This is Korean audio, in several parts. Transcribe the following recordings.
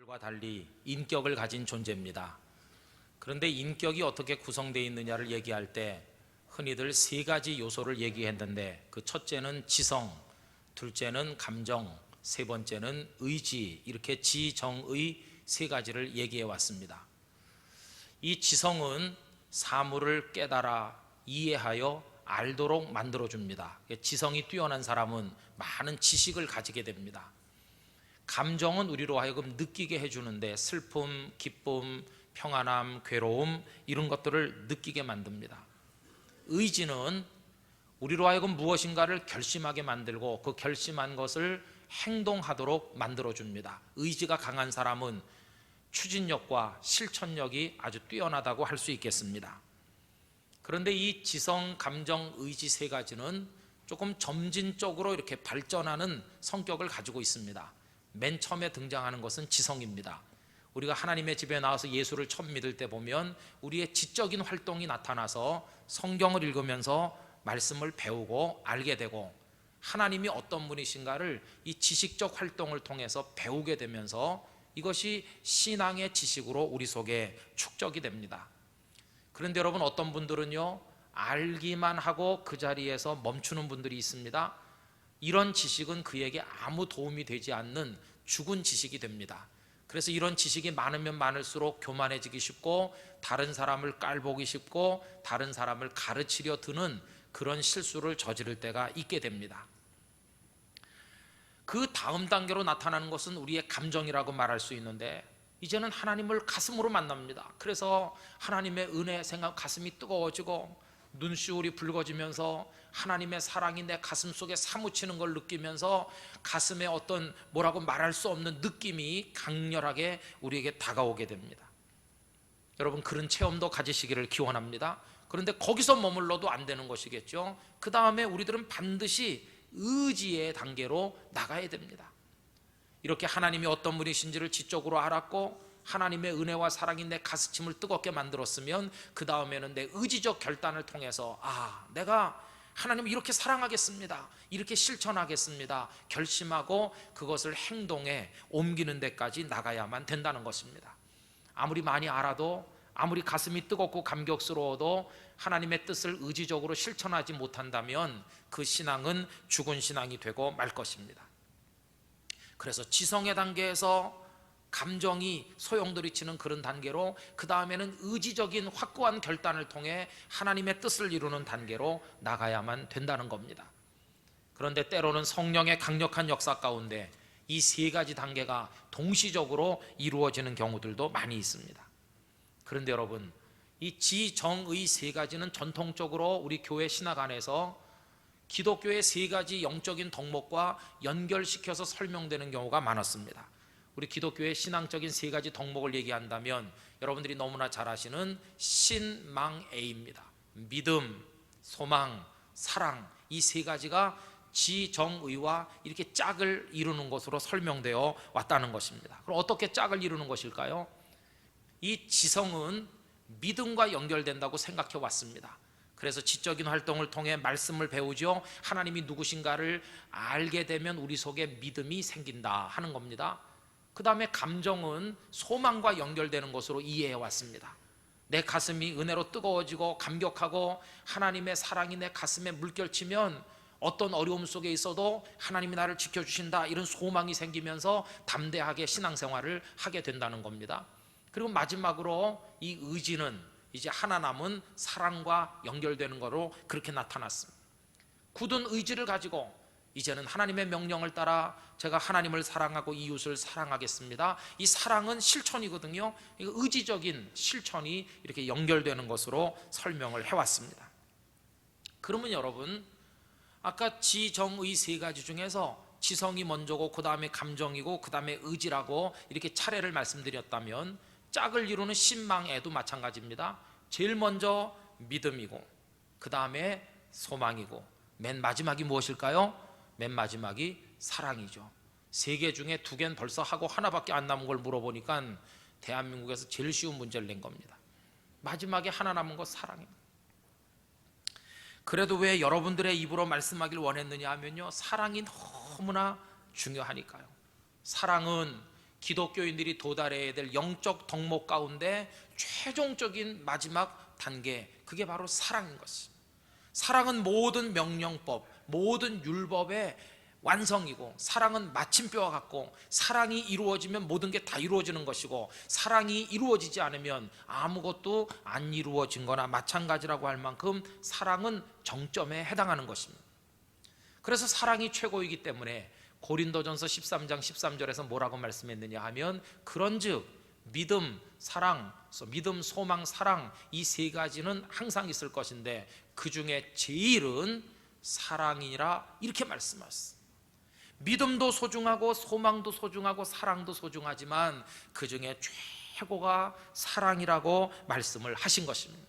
사람들과 달리 인격을 가진 존재입니다. 그런데 인격이 어떻게 구성되어 있느냐를 얘기할 때 흔히들 세 가지 요소를 얘기했는데, 그 첫째는 지성, 둘째는 감정, 세 번째는 의지, 이렇게 지정의 세 가지를 얘기해 왔습니다. 이 지성은 사물을 깨달아 이해하여 알도록 만들어줍니다. 지성이 뛰어난 사람은 많은 지식을 가지게 됩니다. 감정은 우리로 하여금 느끼게 해주는데, 슬픔, 기쁨, 평안함, 괴로움, 이런 것들을 느끼게 만듭니다. 의지는 우리로 하여금 무엇인가를 결심하게 만들고 그 결심한 것을 행동하도록 만들어줍니다. 의지가 강한 사람은 추진력과 실천력이 아주 뛰어나다고 할 수 있겠습니다. 그런데 이 지성, 감정, 의지 세 가지는 조금 점진적으로 이렇게 발전하는 성격을 가지고 있습니다. 맨 처음에 등장하는 것은 지성입니다. 우리가 하나님의 집에 나와서 예수를 처음 믿을 때 보면 우리의 지적인 활동이 나타나서 성경을 읽으면서 말씀을 배우고 알게 되고, 하나님이 어떤 분이신가를 이 지식적 활동을 통해서 배우게 되면서 이것이 신앙의 지식으로 우리 속에 축적이 됩니다. 그런데 여러분, 어떤 분들은요, 알기만 하고 그 자리에서 멈추는 분들이 있습니다. 이런 지식은 그에게 아무 도움이 되지 않는 죽은 지식이 됩니다. 그래서 이런 지식이 많으면 많을수록 교만해지기 쉽고, 다른 사람을 깔보기 쉽고, 다른 사람을 가르치려 드는 그런 실수를 저지를 때가 있게 됩니다. 그 다음 단계로 나타나는 것은 우리의 감정이라고 말할 수 있는데, 이제는 하나님을 가슴으로 만납니다. 그래서 하나님의 은혜 생각, 가슴이 뜨거워지고 눈시울이 붉어지면서 하나님의 사랑이 내 가슴 속에 사무치는 걸 느끼면서 가슴에 어떤 뭐라고 말할 수 없는 느낌이 강렬하게 우리에게 다가오게 됩니다. 여러분, 그런 체험도 가지시기를 기원합니다. 그런데 거기서 머물러도 안 되는 것이겠죠. 그 다음에 우리들은 반드시 의지의 단계로 나가야 됩니다. 이렇게 하나님이 어떤 분이신지를 지적으로 알았고 하나님의 은혜와 사랑이 내 가슴을 뜨겁게 만들었으면, 그 다음에는 내 의지적 결단을 통해서 내가 하나님을 이렇게 사랑하겠습니다, 이렇게 실천하겠습니다 결심하고 그것을 행동에 옮기는 데까지 나가야만 된다는 것입니다. 아무리 많이 알아도, 아무리 가슴이 뜨겁고 감격스러워도 하나님의 뜻을 의지적으로 실천하지 못한다면 그 신앙은 죽은 신앙이 되고 말 것입니다. 그래서 지성의 단계에서 감정이 소용돌이치는 그런 단계로, 그 다음에는 의지적인 확고한 결단을 통해 하나님의 뜻을 이루는 단계로 나가야만 된다는 겁니다. 그런데 때로는 성령의 강력한 역사 가운데 이 세 가지 단계가 동시적으로 이루어지는 경우들도 많이 있습니다. 그런데 여러분, 이 지정의 세 가지는 전통적으로 우리 교회 신학 안에서 기독교의 세 가지 영적인 덕목과 연결시켜서 설명되는 경우가 많았습니다. 우리 기독교의 신앙적인 세 가지 덕목을 얘기한다면 여러분들이 너무나 잘 아시는 신망애입니다. 믿음, 소망, 사랑, 이 세 가지가 지정의와 이렇게 짝을 이루는 것으로 설명되어 왔다는 것입니다. 그럼 어떻게 짝을 이루는 것일까요? 이 지성은 믿음과 연결된다고 생각해 왔습니다. 그래서 지적인 활동을 통해 말씀을 배우죠. 하나님이 누구신가를 알게 되면 우리 속에 믿음이 생긴다 하는 겁니다. 그 다음에 감정은 소망과 연결되는 것으로 이해해 왔습니다. 내 가슴이 은혜로 뜨거워지고 감격하고 하나님의 사랑이 내 가슴에 물결치면 어떤 어려움 속에 있어도 하나님이 나를 지켜주신다, 이런 소망이 생기면서 담대하게 신앙생활을 하게 된다는 겁니다. 그리고 마지막으로 이 의지는 이제 하나 남은 사랑과 연결되는 거로 그렇게 나타났습니다. 굳은 의지를 가지고 이제는 하나님의 명령을 따라 제가 하나님을 사랑하고 이웃을 사랑하겠습니다. 이 사랑은 실천이거든요. 의지적인 실천이 이렇게 연결되는 것으로 설명을 해왔습니다. 그러면 여러분, 아까 지정의 세 가지 중에서 지성이 먼저고 그 다음에 감정이고 그 다음에 의지라고 이렇게 차례를 말씀드렸다면, 짝을 이루는 신망애도 마찬가지입니다. 제일 먼저 믿음이고 그 다음에 소망이고 맨 마지막이 무엇일까요? 맨 마지막이 사랑이죠. 세 개 중에 두 개는 벌써 하고 하나밖에 안 남은 걸 물어보니까 대한민국에서 제일 쉬운 문제를 낸 겁니다. 마지막에 하나 남은 것, 사랑입니다. 그래도 왜 여러분들의 입으로 말씀하길 원했느냐 하면요, 사랑이 너무나 중요하니까요. 사랑은 기독교인들이 도달해야 될 영적 덕목 가운데 최종적인 마지막 단계, 그게 바로 사랑인 것입니다. 사랑은 모든 명령법, 모든 율법의 완성이고, 사랑은 마침표와 같고, 사랑이 이루어지면 모든 게 다 이루어지는 것이고, 사랑이 이루어지지 않으면 아무것도 안 이루어진 거나 마찬가지라고 할 만큼 사랑은 정점에 해당하는 것입니다. 그래서 사랑이 최고이기 때문에 고린도전서 13장 13절에서 뭐라고 말씀했느냐 하면, 그런즉 믿음, 사랑, 믿음, 소망, 사랑, 이 세 가지는 항상 있을 것인데 그 중에 제일은 사랑이라, 이렇게 말씀하셨습니다. 믿음도 소중하고 소망도 소중하고 사랑도 소중하지만 그 중에 최고가 사랑이라고 말씀을 하신 것입니다.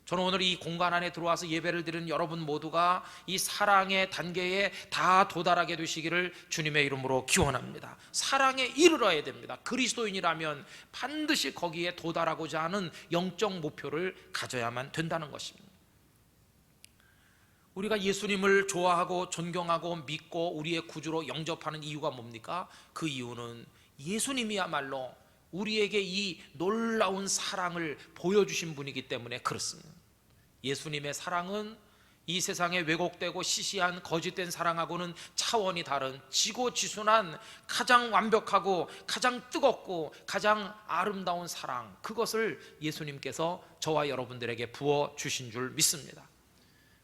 저는 오늘 이 공간 안에 들어와서 예배를 드리는 여러분 모두가 이 사랑의 단계에 다 도달하게 되시기를 주님의 이름으로 기원합니다. 사랑에 이르러야 됩니다. 그리스도인이라면 반드시 거기에 도달하고자 하는 영적 목표를 가져야만 된다는 것입니다. 우리가 예수님을 좋아하고 존경하고 믿고 우리의 구주로 영접하는 이유가 뭡니까? 그 이유는 예수님이야말로 우리에게 이 놀라운 사랑을 보여주신 분이기 때문에 그렇습니다. 예수님의 사랑은 이 세상에 왜곡되고 시시한 거짓된 사랑하고는 차원이 다른 지고지순한 가장 완벽하고 가장 뜨겁고 가장 아름다운 사랑, 그것을 예수님께서 저와 여러분들에게 부어주신 줄 믿습니다.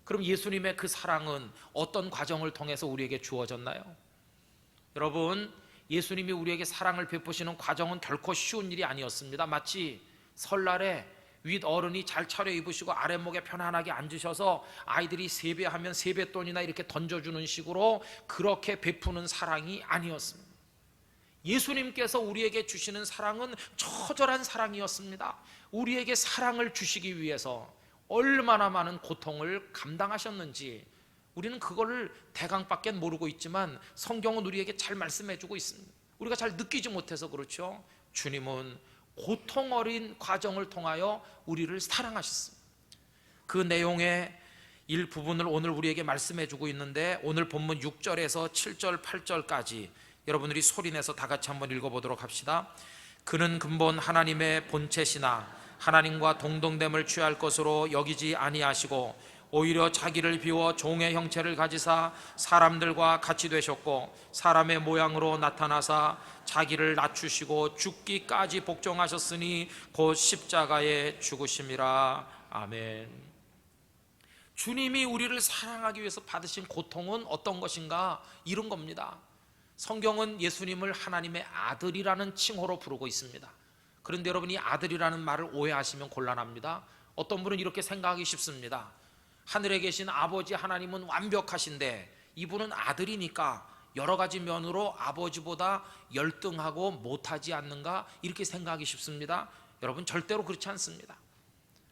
그럼 예수님의 그 사랑은 어떤 과정을 통해서 우리에게 주어졌나요? 여러분, 예수님이 우리에게 사랑을 베푸시는 과정은 결코 쉬운 일이 아니었습니다. 마치 설날에 윗 어른이 잘 차려입으시고 아랫목에 편안하게 앉으셔서 아이들이 세배하면 세뱃돈이나 이렇게 던져주는 식으로 그렇게 베푸는 사랑이 아니었습니다. 예수님께서 우리에게 주시는 사랑은 처절한 사랑이었습니다. 우리에게 사랑을 주시기 위해서 얼마나 많은 고통을 감당하셨는지 우리는 그거를 대강밖에 모르고 있지만 성경은 우리에게 잘 말씀해주고 있습니다. 우리가 잘 느끼지 못해서 그렇죠. 주님은 고통 어린 과정을 통하여 우리를 사랑하셨습니다. 그 내용의 일부분을 오늘 우리에게 말씀해주고 있는데, 오늘 본문 6절에서 7절 8절까지 여러분들이 소리내서 다 같이 한번 읽어보도록 합시다. 그는 근본 하나님의 본체시나 하나님과 동등됨을 취할 것으로 여기지 아니하시고 오히려 자기를 비워 종의 형체를 가지사 사람들과 같이 되셨고 사람의 모양으로 나타나사 자기를 낮추시고 죽기까지 복종하셨으니 곧 십자가에 죽으심이라. 아멘. 주님이 우리를 사랑하기 위해서 받으신 고통은 어떤 것인가? 이런 겁니다. 성경은 예수님을 하나님의 아들이라는 칭호로 부르고 있습니다. 그런데 여러분, 이 아들이라는 말을 오해하시면 곤란합니다. 어떤 분은 이렇게 생각하기 쉽습니다. 하늘에 계신 아버지 하나님은 완벽하신데 이분은 아들이니까 여러 가지 면으로 아버지보다 열등하고 못하지 않는가, 이렇게 생각하기 쉽습니다. 여러분, 절대로 그렇지 않습니다.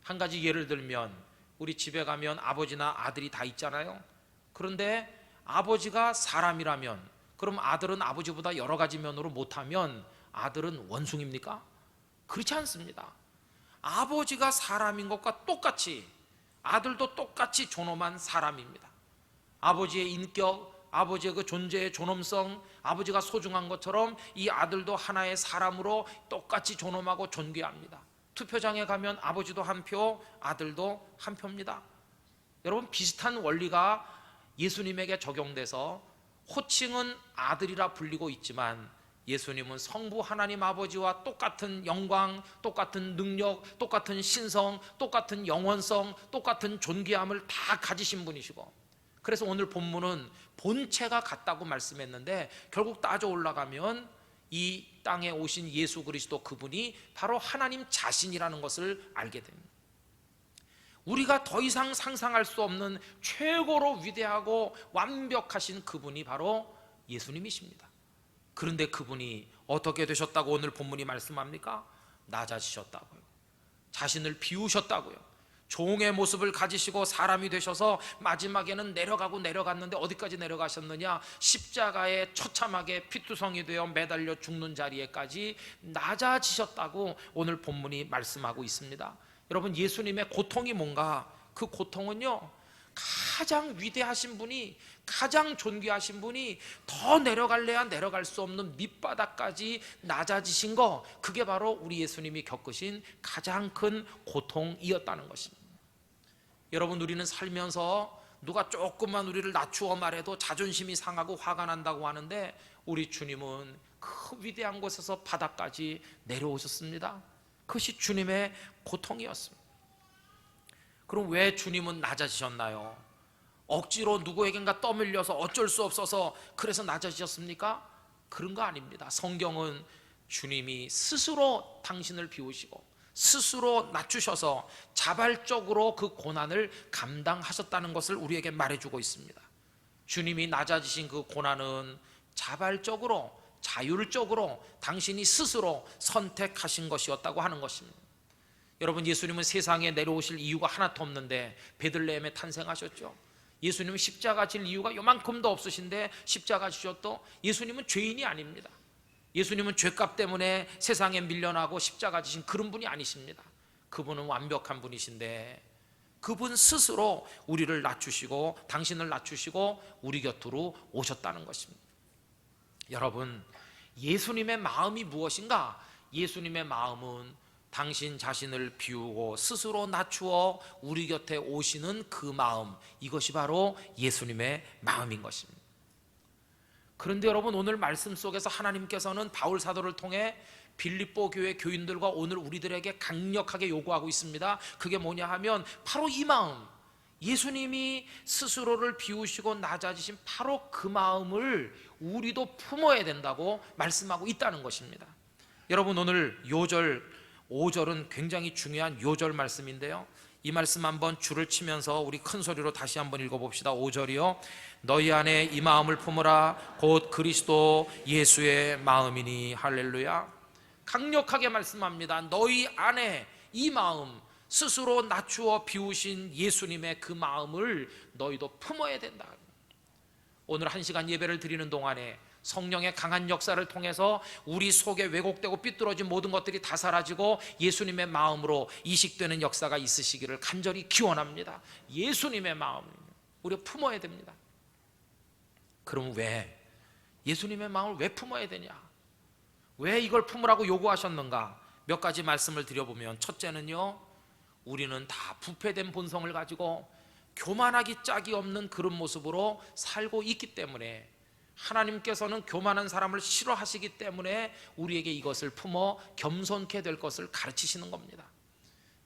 한 가지 예를 들면, 우리 집에 가면 아버지나 아들이 다 있잖아요. 그런데 아버지가 사람이라면, 그럼 아들은 아버지보다 여러 가지 면으로 못하면 아들은 원숭입니까? 그렇지 않습니다. 아버지가 사람인 것과 똑같이 아들도 똑같이 존엄한 사람입니다. 아버지의 인격, 아버지의 그 존재의 존엄성, 아버지가 소중한 것처럼 이 아들도 하나의 사람으로 똑같이 존엄하고 존귀합니다. 투표장에 가면 아버지도 한 표, 아들도 한 표입니다. 여러분, 비슷한 원리가 예수님에게 적용돼서 호칭은 아들이라 불리고 있지만 예수님은 성부 하나님 아버지와 똑같은 영광, 똑같은 능력, 똑같은 신성, 똑같은 영원성, 똑같은 존귀함을 다 가지신 분이시고, 그래서 오늘 본문은 본체가 같다고 말씀했는데 결국 따져 올라가면 이 땅에 오신 예수 그리스도, 그분이 바로 하나님 자신이라는 것을 알게 됩니다. 우리가 더 이상 상상할 수 없는 최고로 위대하고 완벽하신 그분이 바로 예수님이십니다. 그런데 그분이 어떻게 되셨다고 오늘 본문이 말씀합니까? 낮아지셨다고요. 자신을 비우셨다고요. 종의 모습을 가지시고 사람이 되셔서 마지막에는 내려갔는데 어디까지 내려가셨느냐? 십자가에 처참하게 피투성이 되어 매달려 죽는 자리에까지 낮아지셨다고 오늘 본문이 말씀하고 있습니다. 여러분, 예수님의 고통이 뭔가? 그 고통은요, 가장 위대하신 분이, 가장 존귀하신 분이 더 내려갈래야 내려갈 수 없는 밑바닥까지 낮아지신 거, 그게 바로 우리 예수님이 겪으신 가장 큰 고통이었다는 것입니다. 여러분, 우리는 살면서 누가 조금만 우리를 낮추어 말해도 자존심이 상하고 화가 난다고 하는데, 우리 주님은 그 위대한 곳에서 바닥까지 내려오셨습니다. 그것이 주님의 고통이었습니다. 그럼 왜 주님은 낮아지셨나요? 억지로 누구에겐가 떠밀려서 어쩔 수 없어서 그래서 낮아지셨습니까? 그런 거 아닙니다. 성경은 주님이 스스로 당신을 비우시고 스스로 낮추셔서 자발적으로 그 고난을 감당하셨다는 것을 우리에게 말해주고 있습니다. 주님이 낮아지신 그 고난은 자발적으로, 자율적으로 당신이 스스로 선택하신 것이었다고 하는 것입니다. 여러분, 예수님은 세상에 내려오실 이유가 하나도 없는데 베들레헴에 탄생하셨죠. 예수님은 십자가 질 이유가 요만큼도 없으신데 십자가 지셨도, 예수님은 죄인이 아닙니다. 예수님은 죄값 때문에 세상에 밀려나고 십자가 지신 그런 분이 아니십니다. 그분은 완벽한 분이신데 그분 스스로 우리를 낮추시고 당신을 낮추시고 우리 곁으로 오셨다는 것입니다. 여러분, 예수님의 마음이 무엇인가? 예수님의 마음은 당신 자신을 비우고 스스로 낮추어 우리 곁에 오시는 그 마음, 이것이 바로 예수님의 마음인 것입니다. 그런데 여러분, 오늘 말씀 속에서 하나님께서는 바울 사도를 통해 빌립보 교회 교인들과 오늘 우리들에게 강력하게 요구하고 있습니다. 그게 뭐냐 하면 바로 이 마음, 예수님이 스스로를 비우시고 낮아지신 바로 그 마음을 우리도 품어야 된다고 말씀하고 있다는 것입니다. 여러분, 오늘 요절 5절은 굉장히 중요한 요절 말씀인데요, 이 말씀 한번 줄을 치면서 우리 큰 소리로 다시 한번 읽어봅시다. 5절이요. 너희 안에 이 마음을 품으라. 곧 그리스도 예수의 마음이니. 할렐루야. 강력하게 말씀합니다. 너희 안에 이 마음, 스스로 낮추어 비우신 예수님의 그 마음을 너희도 품어야 된다. 오늘 1시간 예배를 드리는 동안에 성령의 강한 역사를 통해서 우리 속에 왜곡되고 삐뚤어진 모든 것들이 다 사라지고 예수님의 마음으로 이식되는 역사가 있으시기를 간절히 기원합니다. 예수님의 마음 우리가 품어야 됩니다. 그럼 왜 예수님의 마음을 왜 품어야 되냐? 왜 이걸 품으라고 요구하셨는가? 몇 가지 말씀을 드려보면, 첫째는요, 우리는 다 부패된 본성을 가지고 교만하기 짝이 없는 그런 모습으로 살고 있기 때문에, 하나님께서는 교만한 사람을 싫어하시기 때문에 우리에게 이것을 품어 겸손케 될 것을 가르치시는 겁니다.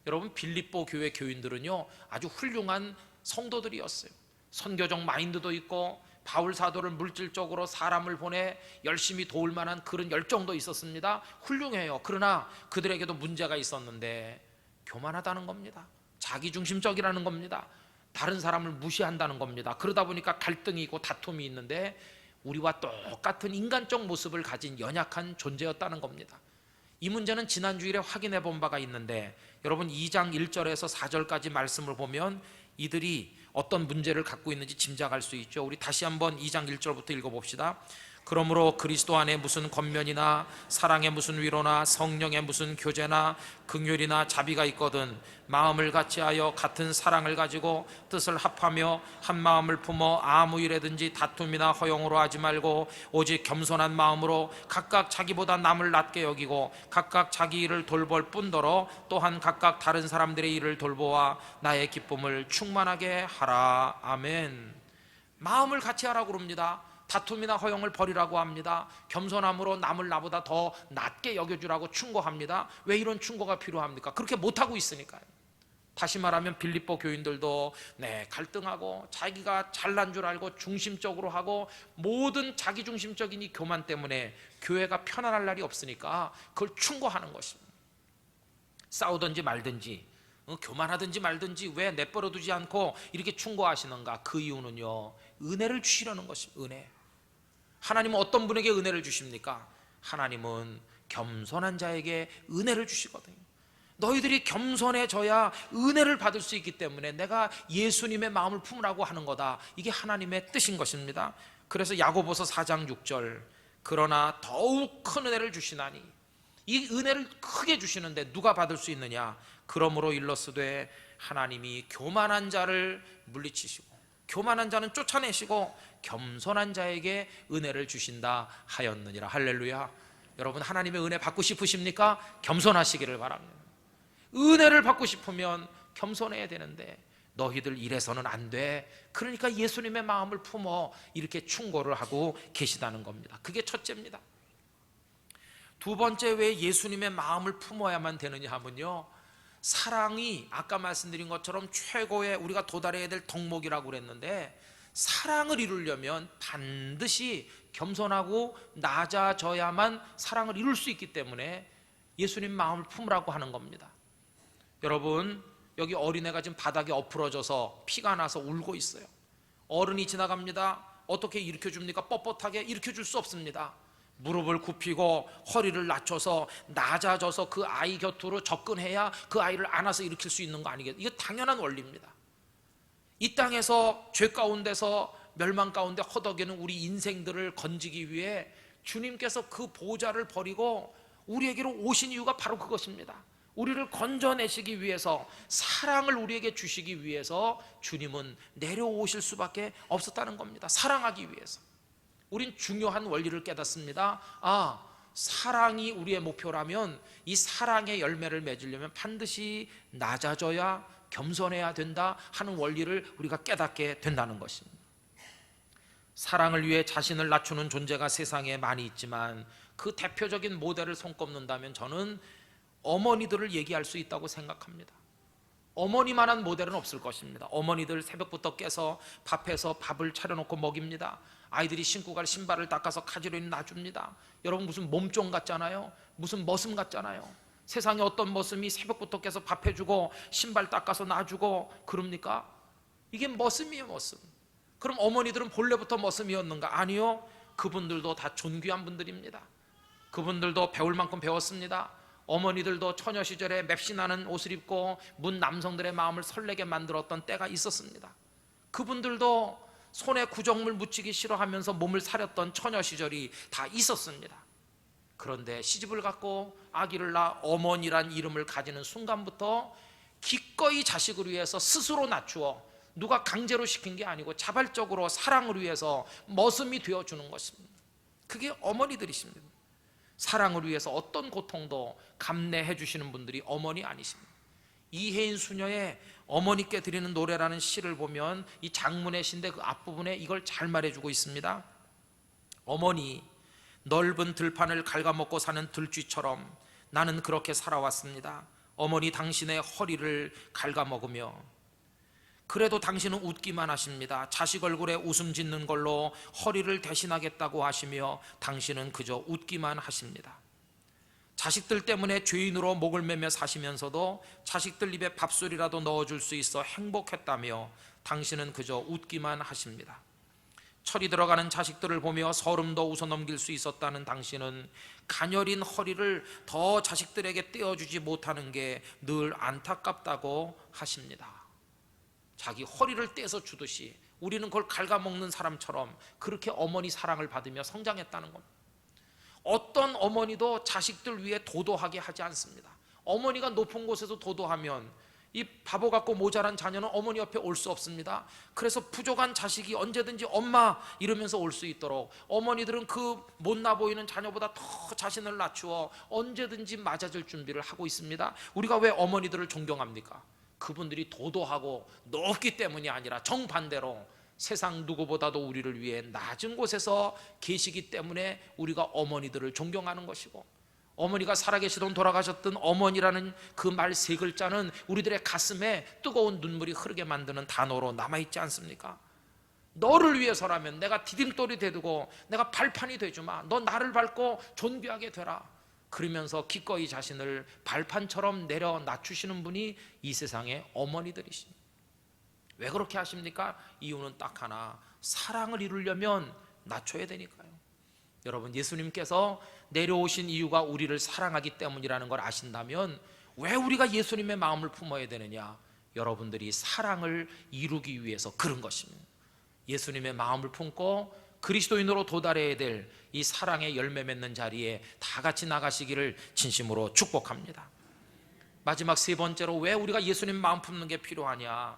여러분, 빌립보 교회 교인들은요 아주 훌륭한 성도들이었어요. 선교적 마인드도 있고 바울 사도를 물질적으로 사람을 보내 열심히 도울 만한 그런 열정도 있었습니다. 훌륭해요. 그러나 그들에게도 문제가 있었는데 교만하다는 겁니다. 자기중심적이라는 겁니다. 다른 사람을 무시한다는 겁니다. 그러다 보니까 갈등이 있고 다툼이 있는데 우리와 똑같은 인간적 모습을 가진 연약한 존재였다는 겁니다. 이 문제는 지난 주일에 확인해 본 바가 있는데, 여러분 2장 1절에서 4절까지 말씀을 보면 이들이 어떤 문제를 갖고 있는지 짐작할 수 있죠. 우리 다시 한번 2장 1절부터 읽어봅시다. 그러므로 그리스도 안에 무슨 권면이나 사랑의 무슨 위로나 성령의 무슨 교제나 긍휼이나 자비가 있거든 마음을 같이하여 같은 사랑을 가지고 뜻을 합하며 한 마음을 품어 아무 일에든지 다툼이나 허용으로 하지 말고 오직 겸손한 마음으로 각각 자기보다 남을 낮게 여기고 각각 자기 일을 돌볼 뿐더러 또한 각각 다른 사람들의 일을 돌보아 나의 기쁨을 충만하게 하라. 아멘. 마음을 같이 하라고 그럽니다. 다툼이나 허용을 버리라고 합니다. 겸손함으로 남을 나보다 더 낮게 여겨주라고 충고합니다. 왜 이런 충고가 필요합니까? 그렇게 못하고 있으니까요. 다시 말하면 빌립보 교인들도 갈등하고 자기가 잘난 줄 알고 중심적으로 하고 모든 자기중심적인 이 교만 때문에 교회가 편안할 날이 없으니까 그걸 충고하는 것입니다. 싸우든지 말든지 교만하든지 말든지 왜 내버려 두지 않고 이렇게 충고하시는가? 그 이유는요, 은혜를 주시려는 것입니다. 은혜. 하나님은 어떤 분에게 은혜를 주십니까? 하나님은 겸손한 자에게 은혜를 주시거든요. 너희들이 겸손해져야 은혜를 받을 수 있기 때문에 내가 예수님의 마음을 품으라고 하는 거다. 이게 하나님의 뜻인 것입니다. 그래서 야고보서 4장 6절, 그러나 더욱 큰 은혜를 주시나니 이 은혜를 크게 주시는데 누가 받을 수 있느냐? 그러므로 일러스되 하나님이 교만한 자를 물리치시고 교만한 자는 쫓아내시고 겸손한 자에게 은혜를 주신다 하였느니라. 할렐루야. 여러분, 하나님의 은혜 받고 싶으십니까? 겸손하시기를 바랍니다. 은혜를 받고 싶으면 겸손해야 되는데 너희들 이래서는 안 돼. 그러니까 예수님의 마음을 품어 이렇게 충고를 하고 계시다는 겁니다. 그게 첫째입니다. 두 번째, 왜 예수님의 마음을 품어야만 되느냐 하면요, 사랑이 아까 말씀드린 것처럼 최고의 우리가 도달해야 될 덕목이라고 그랬는데, 사랑을 이루려면 반드시 겸손하고 낮아져야만 사랑을 이룰 수 있기 때문에 예수님 마음을 품으라고 하는 겁니다. 여러분, 여기 어린애가 지금 바닥에 엎으러져서 피가 나서 울고 있어요. 어른이 지나갑니다. 어떻게 일으켜줍니까? 뻣뻣하게 일으켜줄 수 없습니다. 무릎을 굽히고 허리를 낮춰서 낮아져서 그 아이 곁으로 접근해야 그 아이를 안아서 일으킬 수 있는 거 아니겠어요? 이거 당연한 원리입니다. 이 땅에서 죄 가운데서 멸망 가운데 허덕이는 우리 인생들을 건지기 위해 주님께서 그 보좌를 버리고 우리에게로 오신 이유가 바로 그것입니다. 우리를 건져내시기 위해서, 사랑을 우리에게 주시기 위해서 주님은 내려오실 수밖에 없었다는 겁니다. 사랑하기 위해서. 우린 중요한 원리를 깨닫습니다. 사랑이 우리의 목표라면 이 사랑의 열매를 맺으려면 반드시 낮아져야, 겸손해야 된다 하는 원리를 우리가 깨닫게 된다는 것입니다. 사랑을 위해 자신을 낮추는 존재가 세상에 많이 있지만 그 대표적인 모델을 손꼽는다면 저는 어머니들을 얘기할 수 있다고 생각합니다. 어머니만한 모델은 없을 것입니다. 어머니들 새벽부터 깨서 밥해서 밥을 차려놓고 먹입니다. 아이들이 신고 갈 신발을 닦아서 가지런히 놔줍니다. 여러분, 무슨 몸종 같잖아요. 무슨 머슴 같잖아요. 세상에 어떤 머슴이 새벽부터 깨서 밥해주고 신발 닦아서 놔주고 그럽니까? 이게 머슴이에요, 머슴. 그럼 어머니들은 본래부터 머슴이었는가? 아니요. 그분들도 다 존귀한 분들입니다. 그분들도 배울 만큼 배웠습니다. 어머니들도 처녀 시절에 맵신하는 옷을 입고 문 남성들의 마음을 설레게 만들었던 때가 있었습니다. 그분들도 손에 구정물 묻히기 싫어하면서 몸을 사렸던 처녀 시절이 다 있었습니다. 그런데 시집을 갖고 아기를 낳아 어머니란 이름을 가지는 순간부터 기꺼이 자식을 위해서 스스로 낮추어, 누가 강제로 시킨 게 아니고 자발적으로 사랑을 위해서 머슴이 되어주는 것입니다. 그게 어머니들이십니다. 사랑을 위해서 어떤 고통도 감내해 주시는 분들이 어머니 아니십니다. 이혜인 수녀의 어머니께 드리는 노래라는 시를 보면 이 장문의 시인데 그 앞부분에 이걸 잘 말해주고 있습니다. 어머니, 넓은 들판을 갉아먹고 사는 들쥐처럼 나는 그렇게 살아왔습니다. 어머니, 당신의 허리를 갉아먹으며 그래도 당신은 웃기만 하십니다. 자식 얼굴에 웃음 짓는 걸로 허리를 대신하겠다고 하시며 당신은 그저 웃기만 하십니다. 자식들 때문에 죄인으로 목을 매며 사시면서도 자식들 입에 밥술이라도 넣어줄 수 있어 행복했다며 당신은 그저 웃기만 하십니다. 철이 들어가는 자식들을 보며 서름도 웃어넘길 수 있었다는 당신은 가녀린 허리를 더 자식들에게 떼어주지 못하는 게 늘 안타깝다고 하십니다. 자기 허리를 떼서 주듯이 우리는 그걸 갉아먹는 사람처럼 그렇게 어머니 사랑을 받으며 성장했다는 겁니다. 어떤 어머니도 자식들 위해 도도하게 하지 않습니다. 어머니가 높은 곳에서 도도하면 이 바보 같고 모자란 자녀는 어머니 옆에 올 수 없습니다. 그래서 부족한 자식이 언제든지 엄마 이러면서 올 수 있도록 어머니들은 그 못나 보이는 자녀보다 더 자신을 낮추어 언제든지 맞아줄 준비를 하고 있습니다. 우리가 왜 어머니들을 존경합니까? 그분들이 도도하고 높기 때문이 아니라 정반대로 세상 누구보다도 우리를 위해 낮은 곳에서 계시기 때문에 우리가 어머니들을 존경하는 것이고, 어머니가 살아계시던 돌아가셨던 어머니라는 그 말 세 글자는 우리들의 가슴에 뜨거운 눈물이 흐르게 만드는 단어로 남아있지 않습니까? 너를 위해서라면 내가 디딤돌이 되고 내가 발판이 되주마. 너 나를 밟고 존귀하게 되라. 그러면서 기꺼이 자신을 발판처럼 내려 낮추시는 분이 이 세상의 어머니들이십니다. 왜 그렇게 하십니까? 이유는 딱 하나, 사랑을 이루려면 낮춰야 되니까요. 여러분, 예수님께서 내려오신 이유가 우리를 사랑하기 때문이라는 걸 아신다면 왜 우리가 예수님의 마음을 품어야 되느냐? 여러분들이 사랑을 이루기 위해서 그런 것입니다. 예수님의 마음을 품고 그리스도인으로 도달해야 될 이 사랑의 열매 맺는 자리에 다 같이 나가시기를 진심으로 축복합니다. 마지막 세 번째로 왜 우리가 예수님 마음 품는 게 필요하냐?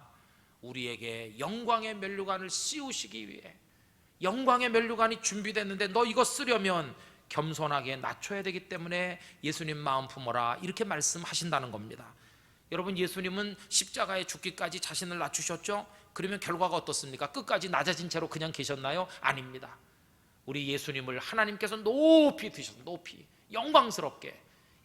우리에게 영광의 면류관을 씌우시기 위해. 영광의 면류관이 준비됐는데 너 이거 쓰려면 겸손하게 낮춰야 되기 때문에 예수님 마음 품어라, 이렇게 말씀하신다는 겁니다. 여러분, 예수님은 십자가에 죽기까지 자신을 낮추셨죠? 그러면 결과가 어떻습니까? 끝까지 낮아진 채로 그냥 계셨나요? 아닙니다. 우리 예수님을 하나님께서 높이 드셨습니다. 높이, 영광스럽게.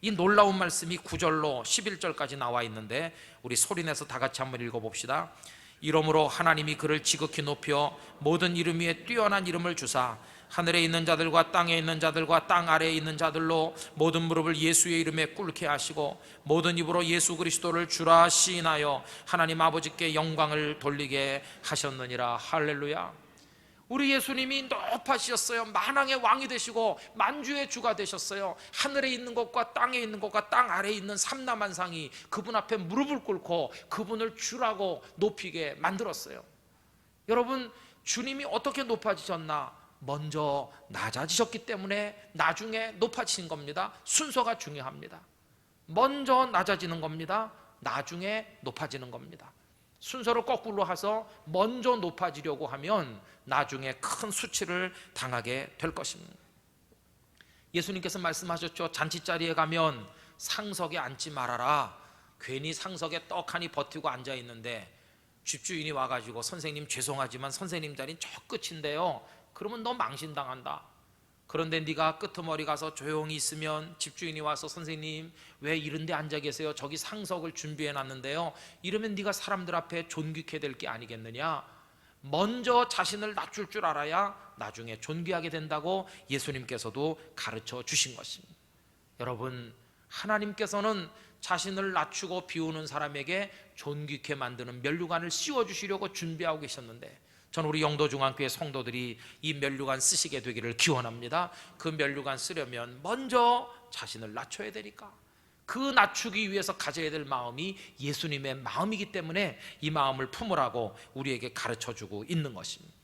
이 놀라운 말씀이 9절로 11절까지 나와 있는데 우리 소리내서 다 같이 한번 읽어봅시다. 이러므로 하나님이 그를 지극히 높여 모든 이름 위에 뛰어난 이름을 주사 하늘에 있는 자들과 땅에 있는 자들과 땅 아래에 있는 자들로 모든 무릎을 예수의 이름에 꿇게 하시고 모든 입으로 예수 그리스도를 주라 시인하여 하나님 아버지께 영광을 돌리게 하셨느니라. 할렐루야. 우리 예수님이 높아지셨어요. 만왕의 왕이 되시고 만주의 주가 되셨어요. 하늘에 있는 것과 땅에 있는 것과 땅 아래에 있는 삼라만상이 그분 앞에 무릎을 꿇고 그분을 주라고 높이게 만들었어요. 여러분, 주님이 어떻게 높아지셨나? 먼저 낮아지셨기 때문에 나중에 높아지신 겁니다. 순서가 중요합니다. 먼저 낮아지는 겁니다. 나중에 높아지는 겁니다. 순서를 거꾸로 해서 먼저 높아지려고 하면 나중에 큰 수치를 당하게 될 것입니다. 예수님께서 말씀하셨죠. 잔치자리에 가면 상석에 앉지 말아라. 괜히 상석에 떡하니 버티고 앉아 있는데 집주인이 와가지고 선생님 죄송하지만 선생님 자리는 저 끝인데요, 그러면 너 망신당한다. 그런데 네가 끄트머리 가서 조용히 있으면 집주인이 와서 선생님 왜 이런 데 앉아 계세요? 저기 상석을 준비해 놨는데요. 이러면 네가 사람들 앞에 존귀케 될 게 아니겠느냐? 먼저 자신을 낮출 줄 알아야 나중에 존귀하게 된다고 예수님께서도 가르쳐 주신 것입니다. 여러분, 하나님께서는 자신을 낮추고 비우는 사람에게 존귀케 만드는 면류관을 씌워주시려고 준비하고 계셨는데, 저는 우리 영도중앙교회 성도들이 이 면류관 쓰시게 되기를 기원합니다. 그 면류관 쓰려면 먼저 자신을 낮춰야 되니까, 그 낮추기 위해서 가져야 될 마음이 예수님의 마음이기 때문에 이 마음을 품으라고 우리에게 가르쳐주고 있는 것입니다.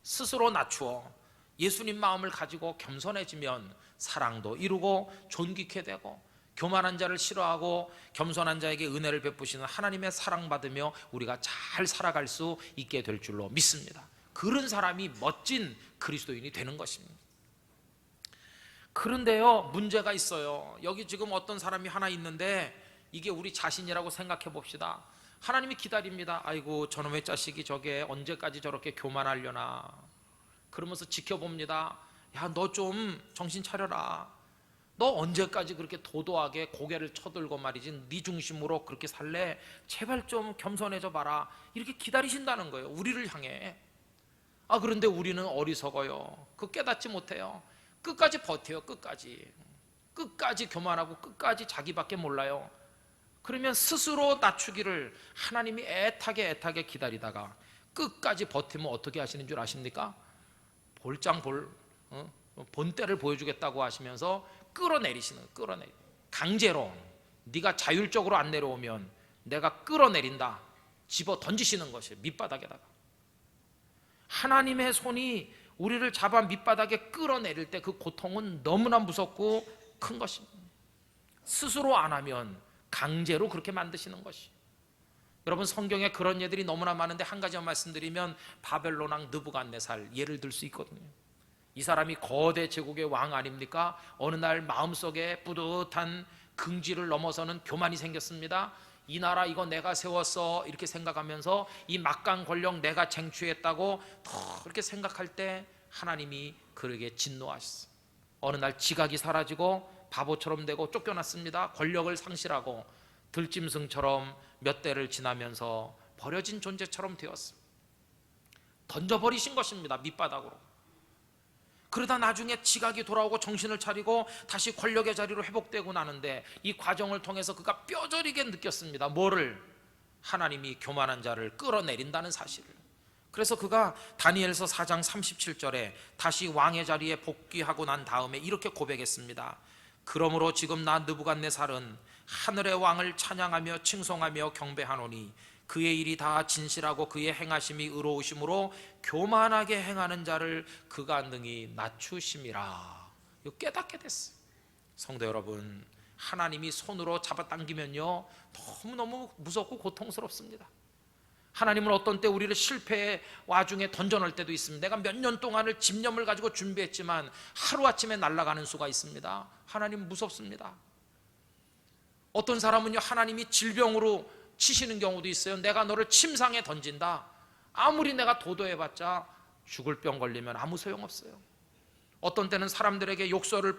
스스로 낮추어 예수님 마음을 가지고 겸손해지면 사랑도 이루고 존귀케 되고, 교만한 자를 싫어하고 겸손한 자에게 은혜를 베푸시는 하나님의 사랑받으며 우리가 잘 살아갈 수 있게 될 줄로 믿습니다. 그런 사람이 멋진 그리스도인이 되는 것입니다. 그런데요, 문제가 있어요. 여기 지금 어떤 사람이 하나 있는데 이게 우리 자신이라고 생각해 봅시다. 하나님이 기다립니다. 아이고 저놈의 자식이 저게 언제까지 저렇게 교만하려나. 그러면서 지켜봅니다. 야, 너 좀 정신 차려라. 너 언제까지 그렇게 도도하게 고개를 쳐들고 말이지 네 중심으로 그렇게 살래? 제발 좀 겸손해져 봐라. 이렇게 기다리신다는 거예요, 우리를 향해. 그런데 우리는 어리석어요. 그 깨닫지 못해요. 끝까지 버텨요. 끝까지 교만하고 끝까지 자기밖에 몰라요. 그러면 스스로 낮추기를 하나님이 애타게 기다리다가 끝까지 버티면 어떻게 하시는 줄 아십니까? 본때를 보여주겠다고 하시면서 끌어내리시는, 강제로. 네가 자율적으로 안 내려오면 내가 끌어내린다, 집어 던지시는 것이에요, 밑바닥에다가. 하나님의 손이 우리를 잡아 밑바닥에 끌어내릴 때 그 고통은 너무나 무섭고 큰 것입니다. 스스로 안 하면 강제로 그렇게 만드시는 것이. 여러분, 성경에 그런 예들이 너무나 많은데 한 가지만 말씀드리면 바벨론 왕 느부갓네살 예를 들 수 있거든요. 이 사람이 거대 제국의 왕 아닙니까? 어느 날 마음속에 뿌듯한 긍지를 넘어서는 교만이 생겼습니다. 이 나라 이거 내가 세웠어 이렇게 생각하면서 이 막강 권력 내가 쟁취했다고 더 그렇게 생각할 때 하나님이 그에게 진노하셨어요. 어느 날 지각이 사라지고 바보처럼 되고 쫓겨났습니다. 권력을 상실하고 들짐승처럼 몇 대를 지나면서 버려진 존재처럼 되었습니다. 던져버리신 것입니다, 밑바닥으로. 그러다 나중에 지각이 돌아오고 정신을 차리고 다시 권력의 자리로 회복되고 나는데 이 과정을 통해서 그가 뼈저리게 느꼈습니다. 뭐를? 하나님이 교만한 자를 끌어내린다는 사실을. 그래서 그가 다니엘서 4장 37절에 다시 왕의 자리에 복귀하고 난 다음에 이렇게 고백했습니다. 그러므로 지금 나 느부갓네살은 하늘의 왕을 찬양하며 칭송하며 경배하노니 그의 일이 다 진실하고 그의 행하심이 의로우심으로 교만하게 행하는 자를 그가 능히 낮추심이라. 이거 깨닫게 됐어요. 성도 여러분, 하나님이 손으로 잡아당기면요 너무너무 무섭고 고통스럽습니다. 하나님은 어떤 때 우리를 실패의 와중에 던져놓을 때도 있습니다. 내가 몇 년 동안을 집념을 가지고 준비했지만 하루아침에 날아가는 수가 있습니다. 하나님 무섭습니다. 어떤 사람은요 하나님이 질병으로 치시는 경우도 있어요. 내가 너를 침상에 던진다. 아무리 내가 도도해봤자 죽을 병 걸리면 아무 소용없어요. 어떤 때는 사람들에게 욕설을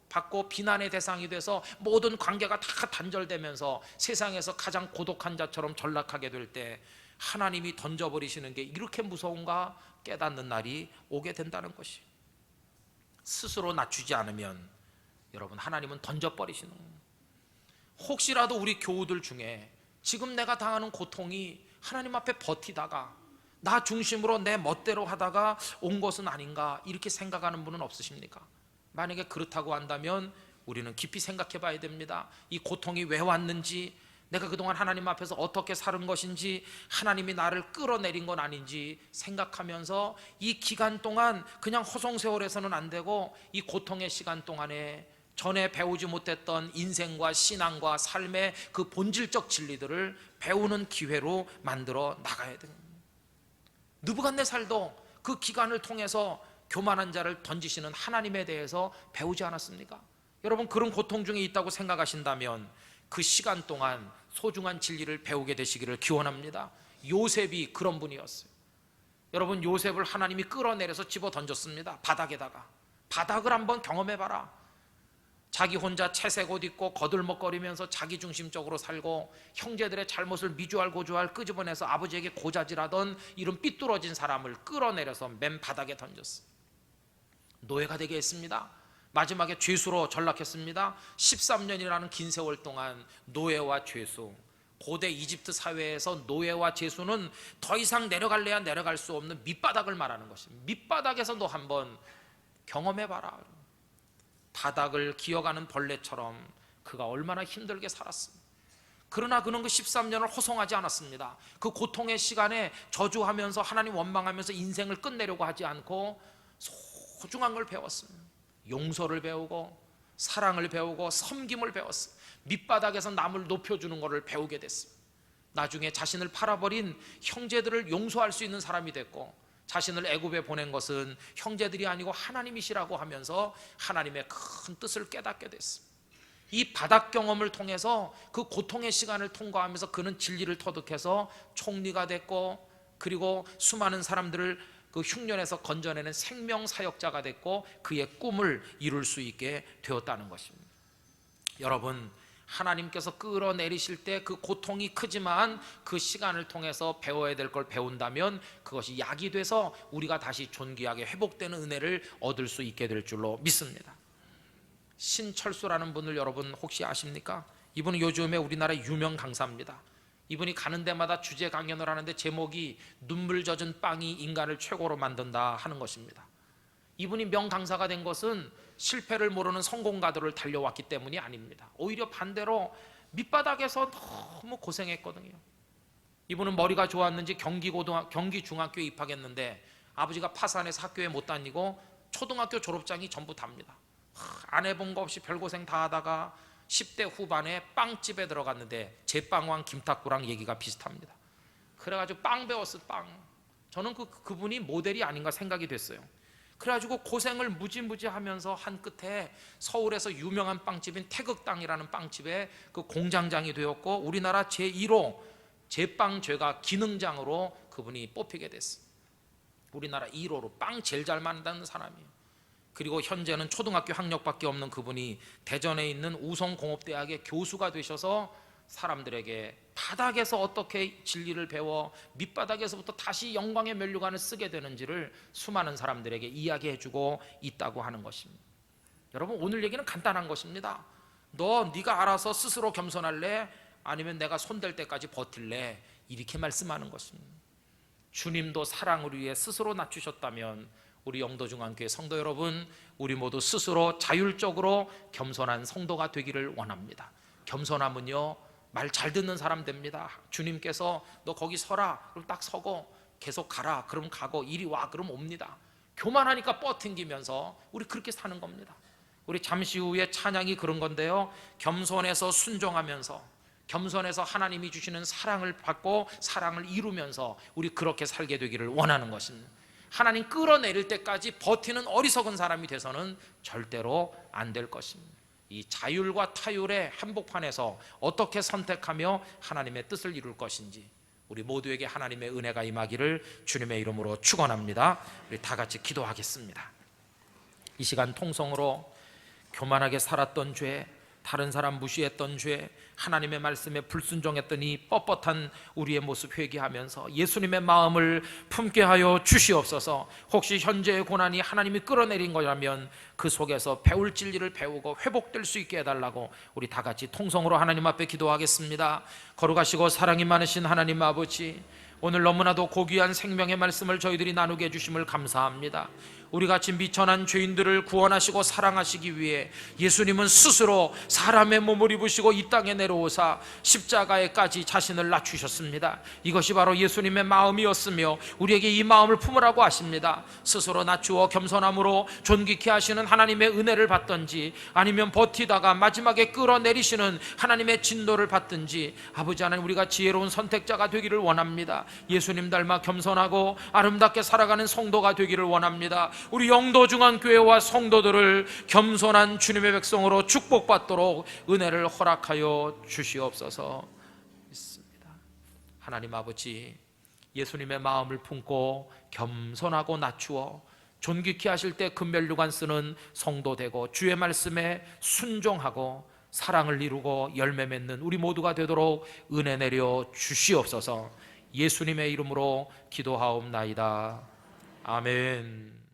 받고 비난의 대상이 돼서 모든 관계가 다 단절되면서 세상에서 가장 고독한 자처럼 전락하게 될 때 하나님이 던져버리시는 게 이렇게 무서운가 깨닫는 날이 오게 된다는 것이, 스스로 낮추지 않으면 여러분 하나님은 던져버리시는 거예요. 혹시라도 우리 교우들 중에 지금 내가 당하는 고통이 하나님 앞에 버티다가 나 중심으로 내 멋대로 하다가 온 것은 아닌가 이렇게 생각하는 분은 없으십니까? 만약에 그렇다고 한다면 우리는 깊이 생각해 봐야 됩니다. 이 고통이 왜 왔는지, 내가 그동안 하나님 앞에서 어떻게 사는 것인지, 하나님이 나를 끌어내린 건 아닌지 생각하면서 이 기간 동안 그냥 허송세월해서는 안 되고 이 고통의 시간 동안에 전에 배우지 못했던 인생과 신앙과 삶의 그 본질적 진리들을 배우는 기회로 만들어 나가야 됩니다. 느부갓네살도 그 기간을 통해서 교만한 자를 던지시는 하나님에 대해서 배우지 않았습니까? 여러분, 그런 고통 중에 있다고 생각하신다면 그 시간 동안 소중한 진리를 배우게 되시기를 기원합니다. 요셉이 그런 분이었어요. 여러분, 요셉을 하나님이 끌어내려서 집어 던졌습니다. 바닥에다가. 바닥을 한번 경험해봐라. 자기 혼자 채색 옷 입고 거들먹거리면서 자기중심적으로 살고 형제들의 잘못을 미주알 고주알 끄집어내서 아버지에게 고자질하던 이런 삐뚤어진 사람을 끌어내려서 맨 바닥에 던졌어요. 노예가 되게 했습니다. 마지막에 죄수로 전락했습니다. 13년이라는 긴 세월 동안 노예와 죄수, 고대 이집트 사회에서 노예와 죄수는 더 이상 내려갈래야 내려갈 수 없는 밑바닥을 말하는 것입니다. 밑바닥에서 너 한번 경험해봐라. 바닥을 기어가는 벌레처럼 그가 얼마나 힘들게 살았습니다. 그러나 그는 그 13년을 호송하지 않았습니다. 그 고통의 시간에 저주하면서 하나님 원망하면서 인생을 끝내려고 하지 않고 소중한 걸 배웠습니다. 용서를 배우고 사랑을 배우고 섬김을 배웠어요. 밑바닥에서 남을 높여주는 것을 배우게 됐어요. 나중에 자신을 팔아버린 형제들을 용서할 수 있는 사람이 됐고, 자신을 애굽에 보낸 것은 형제들이 아니고 하나님이시라고 하면서 하나님의 큰 뜻을 깨닫게 됐습니다. 이 바닥 경험을 통해서 그 고통의 시간을 통과하면서 그는 진리를 터득해서 총리가 됐고, 그리고 수많은 사람들을 그 흉년에서 건져내는 생명사역자가 됐고 그의 꿈을 이룰 수 있게 되었다는 것입니다. 여러분, 하나님께서 끌어내리실 때 그 고통이 크지만 그 시간을 통해서 배워야 될 걸 배운다면 그것이 약이 돼서 우리가 다시 존귀하게 회복되는 은혜를 얻을 수 있게 될 줄로 믿습니다. 신철수라는 분을 여러분 혹시 아십니까? 이분은 요즘에 우리나라 유명 강사입니다. 이분이 가는 데마다 주제 강연을 하는데 제목이 눈물 젖은 빵이 인간을 최고로 만든다 하는 것입니다. 이분이 명강사가 된 것은 실패를 모르는 성공가들을 달려왔기 때문이 아닙니다. 오히려 반대로 밑바닥에서 너무 고생했거든요. 이분은 머리가 좋았는지 경기 중학교에 입학했는데 아버지가 파산해서 학교에 못 다니고 초등학교 졸업장이 전부 답니다. 안 해본 거 없이 별고생 다 하다가 10대 후반에 빵집에 들어갔는데 제빵왕 김탁구랑 얘기가 비슷합니다. 그래가지고 빵 배웠어요. 빵. 저는 그분이 모델이 아닌가 생각이 됐어요. 그래가지고 고생을 무지무지 하면서 한 끝에 서울에서 유명한 빵집인 태극당이라는 빵집에 그 공장장이 되었고 우리나라 제1호 제빵죄가 기능장으로 그분이 뽑히게 됐어요. 우리나라 1호로 빵 제일 잘 만드는 사람이에요. 그리고 현재는 초등학교 학력밖에 없는 그분이 대전에 있는 우성공업대학의 교수가 되셔서 사람들에게 바닥에서 어떻게 진리를 배워 밑바닥에서부터 다시 영광의 면류관을 쓰게 되는지를 수많은 사람들에게 이야기해주고 있다고 하는 것입니다. 여러분, 오늘 얘기는 간단한 것입니다. 네가 알아서 스스로 겸손할래? 아니면 내가 손댈 때까지 버틸래? 이렇게 말씀하는 것입니다. 주님도 사랑을 위해 스스로 낮추셨다면 우리 영도중앙교회 성도 여러분, 우리 모두 스스로 자율적으로 겸손한 성도가 되기를 원합니다. 겸손함은요, 말 잘 듣는 사람 됩니다. 주님께서 너 거기 서라, 그럼 딱 서고 계속 가라, 그럼 가고 이리 와, 그럼 옵니다. 교만하니까 뻗튕기면서 우리 그렇게 사는 겁니다. 우리 잠시 후에 찬양이 그런 건데요, 겸손해서 순종하면서, 겸손해서 하나님이 주시는 사랑을 받고 사랑을 이루면서 우리 그렇게 살게 되기를 원하는 것입니다. 하나님 끌어내릴 때까지 버티는 어리석은 사람이 돼서는 절대로 안 될 것입니다. 이 자율과 타율의 한복판에서 어떻게 선택하며 하나님의 뜻을 이룰 것인지 우리 모두에게 하나님의 은혜가 임하기를 주님의 이름으로 축원합니다. 우리 다 같이 기도하겠습니다. 이 시간 통성으로 교만하게 살았던 죄, 다른 사람 무시했던 죄, 하나님의 말씀에 불순종했던 이 뻣뻣한 우리의 모습 회개하면서 예수님의 마음을 품게 하여 주시옵소서. 혹시 현재의 고난이 하나님이 끌어내린 거라면 그 속에서 배울 진리를 배우고 회복될 수 있게 해달라고 우리 다 같이 통성으로 하나님 앞에 기도하겠습니다. 거룩하시고 사랑이 많으신 하나님 아버지, 오늘 너무나도 고귀한 생명의 말씀을 저희들이 나누게 해주심을 감사합니다. 우리같이 미천한 죄인들을 구원하시고 사랑하시기 위해 예수님은 스스로 사람의 몸을 입으시고 이 땅에 내려오사 십자가에까지 자신을 낮추셨습니다. 이것이 바로 예수님의 마음이었으며 우리에게 이 마음을 품으라고 하십니다. 스스로 낮추어 겸손함으로 존귀케 하시는 하나님의 은혜를 받든지, 아니면 버티다가 마지막에 끌어내리시는 하나님의 진노를 받든지, 아버지 하나님, 우리가 지혜로운 선택자가 되기를 원합니다. 예수님 닮아 겸손하고 아름답게 살아가는 성도가 되기를 원합니다. 우리 영도중앙교회와 성도들을 겸손한 주님의 백성으로 축복받도록 은혜를 허락하여 주시옵소서. 믿습니다. 하나님 아버지, 예수님의 마음을 품고 겸손하고 낮추어 존귀케 하실 때 금면류관 쓰는 성도 되고 주의 말씀에 순종하고 사랑을 이루고 열매 맺는 우리 모두가 되도록 은혜 내려 주시옵소서. 예수님의 이름으로 기도하옵나이다. 아멘.